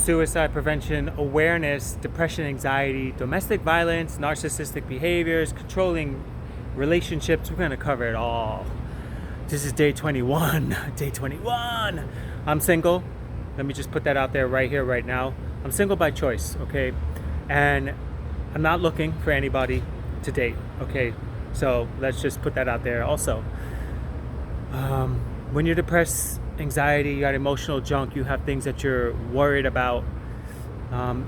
suicide prevention, awareness, depression, anxiety, domestic violence, narcissistic behaviors, controlling relationships. We're going to cover it all. This is day 21. Day 21. I'm single. Let me just put that out there right here, right now. I'm single by choice, okay? And I'm not looking for anybody to date, okay? So let's just put that out there. Also, when you're depressed, anxiety, you got emotional junk, you have things that you're worried about,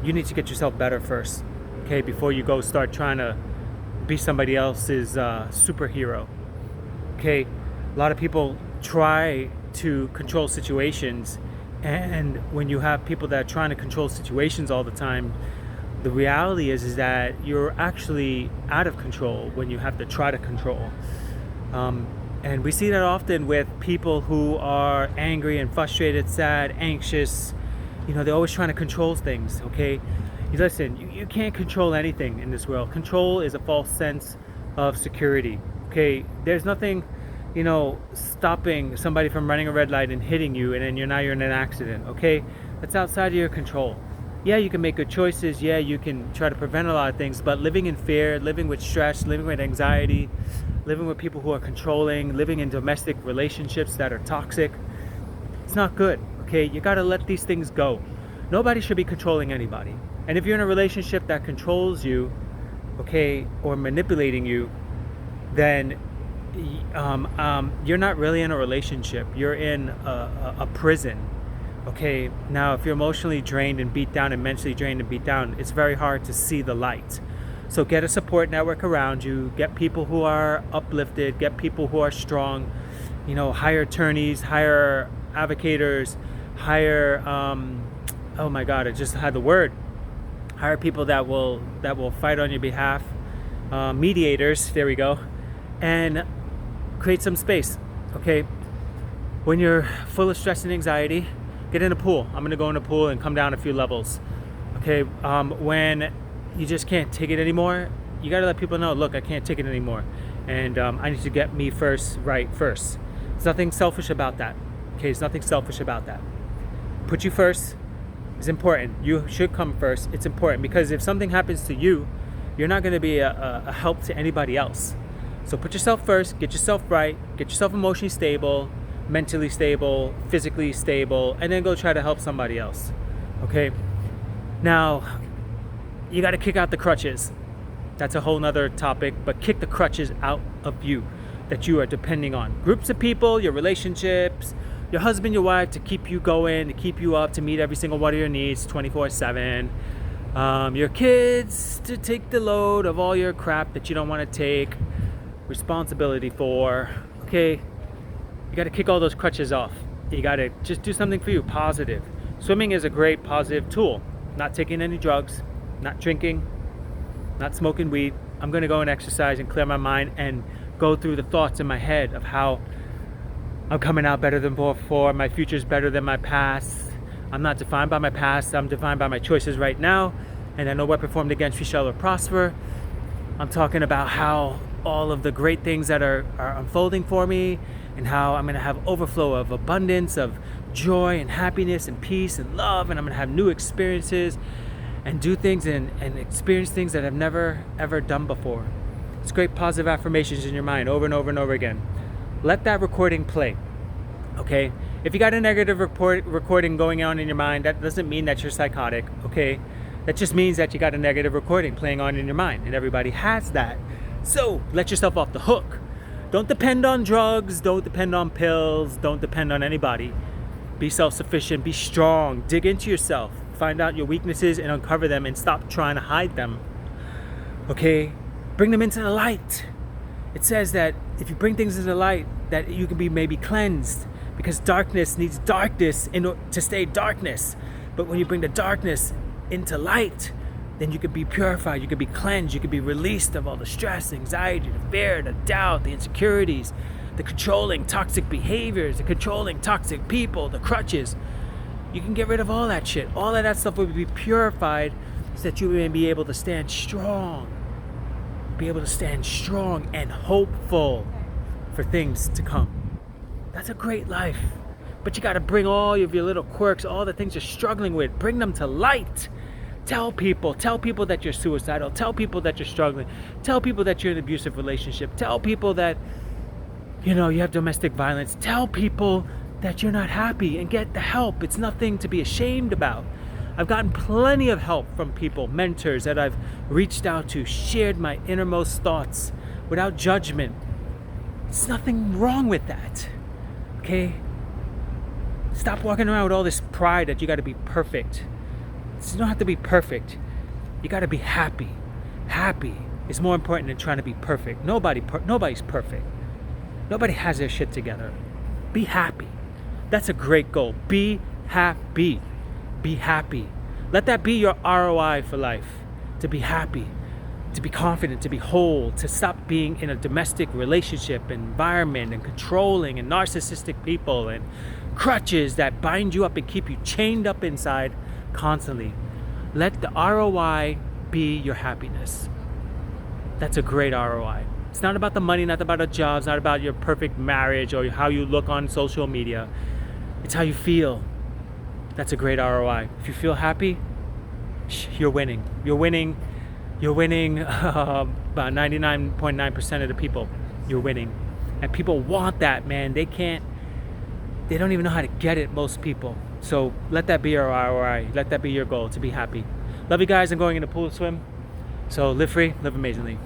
you need to get yourself better first, okay? Before you go start trying to be somebody else's superhero, okay? A lot of people try to control situations, and when you have people that are trying to control situations all the time, the reality is that you're actually out of control when you have to try to control. And we see that often with people who are angry and frustrated, sad, anxious. You know, they're always trying to control things, okay? Listen, you can't control anything in this world. Control is a false sense of security, okay? There's nothing, stopping somebody from running a red light and hitting you, and then you're in an accident, okay? That's outside of your control. Yeah, you can make good choices. Yeah, you can try to prevent a lot of things, but living in fear, living with stress, living with anxiety, living with people who are controlling, living in domestic relationships that are toxic, it's not good, okay? You gotta let these things go. Nobody should be controlling anybody. And if you're in a relationship that controls you, okay, or manipulating you, then you're not really in a relationship. You're in a prison, okay? Now, if you're emotionally drained and beat down and mentally drained and beat down, it's very hard to see the light. So get a support network around you, get people who are uplifted, get people who are strong, hire attorneys, hire advocators, hire, oh my God, I just had the word. Hire people that will fight on your behalf, mediators, there we go, and create some space, okay? When you're full of stress and anxiety, get in a pool. I'm gonna go in a pool and come down a few levels, okay? When you just can't take it anymore, you gotta let people know, look, I can't take it anymore, and I need to get me first. There's nothing selfish about that, okay? There's nothing selfish about that. Put you first is important. You should come first. It's important because if something happens to you, you're not gonna be a help to anybody else. So put yourself first, get yourself right, get yourself emotionally stable, mentally stable, physically stable, and then go try to help somebody else, okay? Now, you got to kick out the crutches. That's a whole nother topic, but kick the crutches out of you that you are depending on. Groups of people, your relationships, your husband, your wife, to keep you going, to keep you up, to meet every single one of your needs 24/7. Your kids, to take the load of all your crap that you don't want to take responsibility for, okay? You got to kick all those crutches off. You got to just do something for you, positive. Swimming is a great positive tool. Not taking any drugs, not drinking, not smoking weed. I'm going to go and exercise and clear my mind and go through the thoughts in my head of how I'm coming out better than before. My future is better than my past. I'm not defined by my past. I'm defined by my choices right now. And I know weapon formed against me shall prosper. I'm talking about how all of the great things that are unfolding for me, and how I'm going to have overflow of abundance, of joy and happiness and peace and love, and I'm going to have new experiences and do things and experience things that I've never ever done before. It's great positive affirmations in your mind over and over and over again. Let that recording play, okay? If you got a negative recording going on in your mind, that doesn't mean that you're psychotic, okay? That just means that you got a negative recording playing on in your mind, and everybody has that. So let yourself off the hook. Don't depend on drugs, don't depend on pills, don't depend on anybody. Be self-sufficient, be strong, dig into yourself, find out your weaknesses and uncover them, and stop trying to hide them, okay? Bring them into the light. It says that if you bring things into the light, that you can be maybe cleansed, because darkness needs darkness to stay darkness. But when you bring the darkness into light, then you could be purified, you could be cleansed, you could be released of all the stress, anxiety, the fear, the doubt, the insecurities, the controlling toxic behaviors, the controlling toxic people, the crutches. You can get rid of all that shit. All of that stuff will be purified so that you may be able to stand strong. Be able to stand strong and hopeful for things to come. That's a great life. But you got to bring all of your little quirks, all the things you're struggling with, bring them to light. Tell people that you're suicidal. Tell people that you're struggling. Tell people that you're in an abusive relationship. Tell people that, you have domestic violence. Tell people that you're not happy, and get the help. It's nothing to be ashamed about. I've gotten plenty of help from people, mentors that I've reached out to, shared my innermost thoughts without judgment. There's nothing wrong with that, okay? Stop walking around with all this pride that you got to be perfect. You don't have to be perfect. You got to be happy. Happy is more important than trying to be perfect. Nobody's perfect. Nobody has their shit together. Be happy. That's a great goal. Be happy. Be happy. Let that be your ROI for life. To be happy, to be confident, to be whole, to stop being in a domestic relationship environment and controlling and narcissistic people and crutches that bind you up and keep you chained up inside constantly. Let the ROI be your happiness. That's a great ROI. It's not about the money, not about a job, it's not about your perfect marriage or how you look on social media. It's how you feel. That's a great ROI. If you feel happy, you're winning. You're winning about 99.9% of the people. You're winning. And people want that, man. They don't even know how to get it, most people. So let that be your ROI. Let that be your goal, to be happy. Love you guys. I'm going in the pool to swim. So live free, live amazingly.